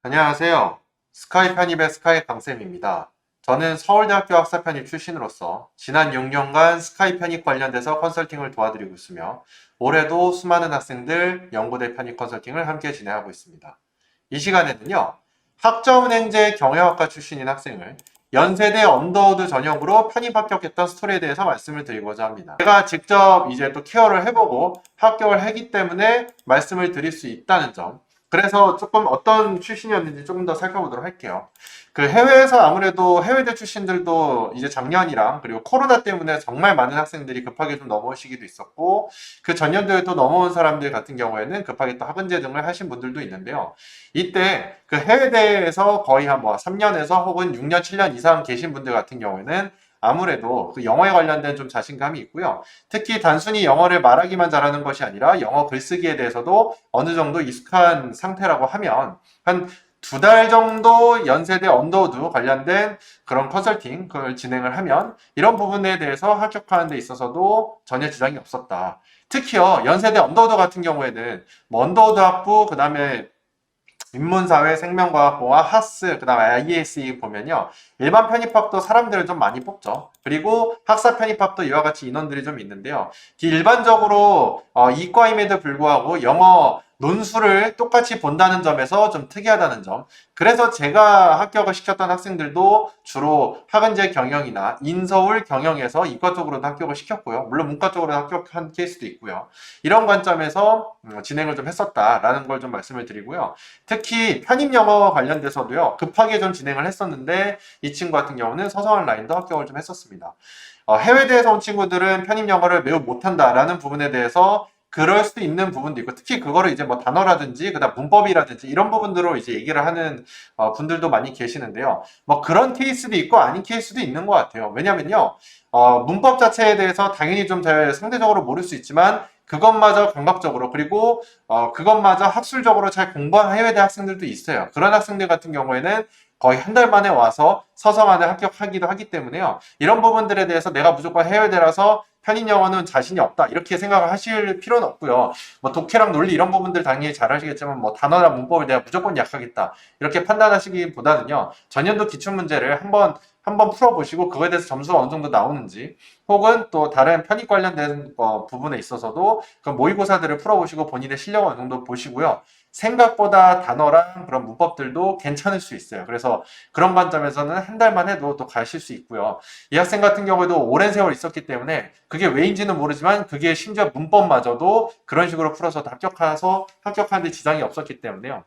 안녕하세요. 스카이 편입의 스카이 강쌤입니다. 저는 서울대학교 학사 편입 출신으로서 지난 6년간 스카이 편입 관련돼서 컨설팅을 도와드리고 있으며 올해도 수많은 학생들 연구대 편입 컨설팅을 함께 진행하고 있습니다. 이 시간에는요, 학점은행제 경영학과 출신인 학생을 연세대 언더우드 전형으로 편입 합격했던 스토리에 대해서 말씀을 드리고자 합니다. 제가 직접 이제 또 케어를 해보고 합격을 했기 때문에 말씀을 드릴 수 있다는 점, 그래서 조금 어떤 출신이었는지 조금 더 살펴보도록 할게요. 그 해외에서 아무래도 해외대 출신들도 이제 작년이랑 그리고 코로나 때문에 정말 많은 학생들이 급하게 좀 넘어올 시기도 있었고, 그 전년도에 또 넘어온 사람들 같은 경우에는 급하게 또 학은제 등을 하신 분들도 있는데요. 이때 그 해외대에서 거의 한 뭐 3년에서 혹은 6년, 7년 이상 계신 분들 같은 경우에는 아무래도 그 영어에 관련된 좀 자신감이 있고요. 특히 단순히 영어를 말하기만 잘하는 것이 아니라 영어 글쓰기에 대해서도 어느 정도 익숙한 상태라고 하면 한 2달 정도 연세대 언더우드 관련된 그런 컨설팅을 진행을 하면 이런 부분에 대해서 합격하는 데 있어서도 전혀 지장이 없었다. 특히요, 연세대 언더우드 같은 경우에는 뭐 언더우드 학부, 그 다음에 인문사회, 생명과학공학, 하스, 그 다음에 ISE 보면요. 일반 편입학도 사람들을 좀 많이 뽑죠. 그리고 학사 편입학도 이와 같이 인원들이 좀 있는데요. 일반적으로 이과임에도 불구하고 영어 논술을 똑같이 본다는 점에서 좀 특이하다는 점. 그래서 제가 합격을 시켰던 학생들도 주로 학은제 경영이나 인서울 경영에서 이과 쪽으로도 합격을 시켰고요. 물론 문과 쪽으로 합격한 케이스도 있고요. 이런 관점에서 진행을 좀 했었다라는 걸 좀 말씀을 드리고요. 특히 편입 영어 관련돼서도요, 급하게 좀 진행을 했었는데 이 친구 같은 경우는 서성한 라인도 합격을 좀 했었습니다. 해외대에서 온 친구들은 편입 영어를 매우 못한다라는 부분에 대해서 그럴 수도 있는 부분도 있고, 특히 그거를 이제 뭐 단어라든지 그다음 문법이라든지 이런 부분들로 이제 얘기를 하는 분들도 많이 계시는데요. 뭐 그런 케이스도 있고 아닌 케이스도 있는 것 같아요. 왜냐면요, 문법 자체에 대해서 당연히 좀 잘 상대적으로 모를 수 있지만 그것마저 감각적으로, 그리고 그것마저 학술적으로 잘 공부한 해외대 학생들도 있어요. 그런 학생들 같은 경우에는 거의 한 달 만에 와서 서성 안에 합격하기도 하기 때문에요. 이런 부분들에 대해서 내가 무조건 해외대라서 편입 영어는 자신이 없다, 이렇게 생각을 하실 필요는 없고요. 뭐 독해랑 논리 이런 부분들 당연히 잘 하시겠지만 뭐 단어나 문법을 내가 무조건 약하겠다, 이렇게 판단하시기보다는요. 전년도 기출문제를 한번 풀어보시고 그거에 대해서 점수가 어느 정도 나오는지, 혹은 또 다른 편입 관련된 부분에 있어서도 그 모의고사들을 풀어보시고 본인의 실력을 어느 정도 보시고요. 생각보다 단어랑 그런 문법들도 괜찮을 수 있어요. 그래서 그런 관점에서는 한 달만 해도 또 가실 수 있고요. 이 학생 같은 경우에도 오랜 세월 있었기 때문에 그게 왜인지는 모르지만 그게 심지어 문법마저도 그런 식으로 풀어서 합격하는데 지장이 없었기 때문에요.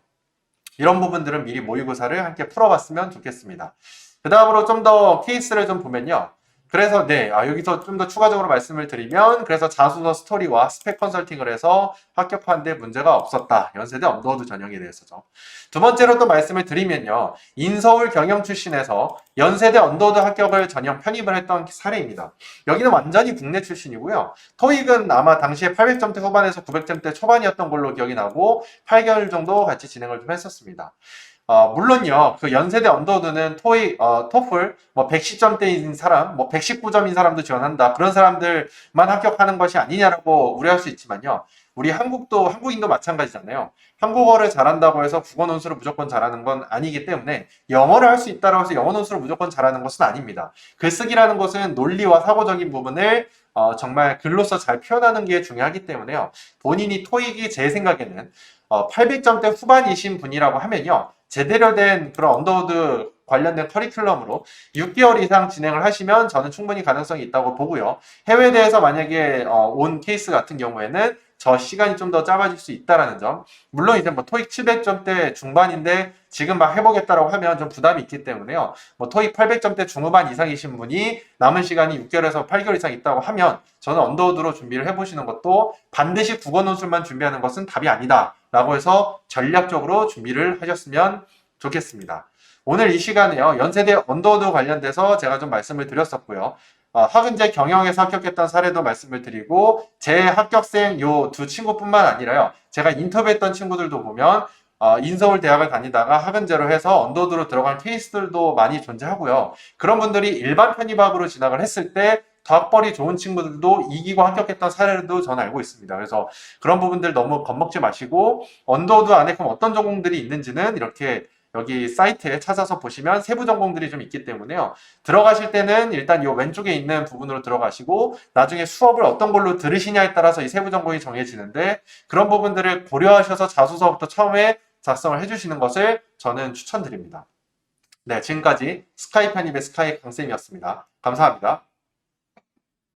이런 부분들은 미리 모의고사를 함께 풀어봤으면 좋겠습니다. 그 다음으로 좀 더 케이스를 좀 보면요. 그래서 여기서 좀 더 추가적으로 말씀을 드리면, 그래서 자소서 스토리와 스펙 컨설팅을 해서 합격하는데 문제가 없었다. 연세대 언더우드 전형에 대해서죠. 두 번째로 또 말씀을 드리면요. 인서울 경영 출신에서 연세대 언더우드 합격을 전형 편입을 했던 사례입니다. 여기는 완전히 국내 출신이고요. 토익은 아마 당시에 800점대 후반에서 900점대 초반이었던 걸로 기억이 나고 8개월 정도 같이 진행을 좀 했었습니다. 물론요, 그 연세대 언더우드는 토익, 토플, 뭐 110점대인 사람, 뭐 119점인 사람도 지원한다. 그런 사람들만 합격하는 것이 아니냐라고 우려할 수 있지만요. 우리 한국인도 마찬가지잖아요. 한국어를 잘한다고 해서 국어 논술을 무조건 잘하는 건 아니기 때문에 영어를 할 수 있다고 해서 영어 논술을 무조건 잘하는 것은 아닙니다. 글쓰기라는 것은 논리와 사고적인 부분을 정말 글로서 잘 표현하는 게 중요하기 때문에요. 본인이 토익이 제 생각에는 800점대 후반이신 분이라고 하면요. 제대로 된 그런 언더우드 관련된 커리큘럼으로 6개월 이상 진행을 하시면 저는 충분히 가능성이 있다고 보고요. 해외대에서 만약에 온 케이스 같은 경우에는 저 시간이 좀 더 짧아질 수 있다라는 점. 물론 이제 뭐 토익 700점대 중반인데 지금 막 해보겠다라고 하면 좀 부담이 있기 때문에요. 뭐 토익 800점대 중후반 이상이신 분이 남은 시간이 6개월에서 8개월 이상 있다고 하면 저는 언더우드로 준비를 해보시는 것도, 반드시 국어 논술만 준비하는 것은 답이 아니다 라고 해서 전략적으로 준비를 하셨으면 좋겠습니다. 오늘 이 시간에요, 연세대 언더우드 관련돼서 제가 좀 말씀을 드렸었고요. 학은제 경영에서 합격했던 사례도 말씀을 드리고, 제 합격생 요 두 친구뿐만 아니라요, 제가 인터뷰했던 친구들도 보면 인서울 대학을 다니다가 학은제로 해서 언더우드로 들어간 케이스들도 많이 존재하고요. 그런 분들이 일반 편입학으로 진학을 했을 때 더 학벌이 좋은 친구들도 이기고 합격했던 사례도 저는 알고 있습니다. 그래서 그런 부분들 너무 겁먹지 마시고, 언더우드 안에 그럼 어떤 전공들이 있는지는 이렇게 여기 사이트에 찾아서 보시면 세부 전공들이 좀 있기 때문에요. 들어가실 때는 일단 이 왼쪽에 있는 부분으로 들어가시고 나중에 수업을 어떤 걸로 들으시냐에 따라서 이 세부 전공이 정해지는데 그런 부분들을 고려하셔서 자소서부터 처음에 작성을 해주시는 것을 저는 추천드립니다. 네, 지금까지 스카이 편입의 스카이 강쌤이었습니다. 감사합니다.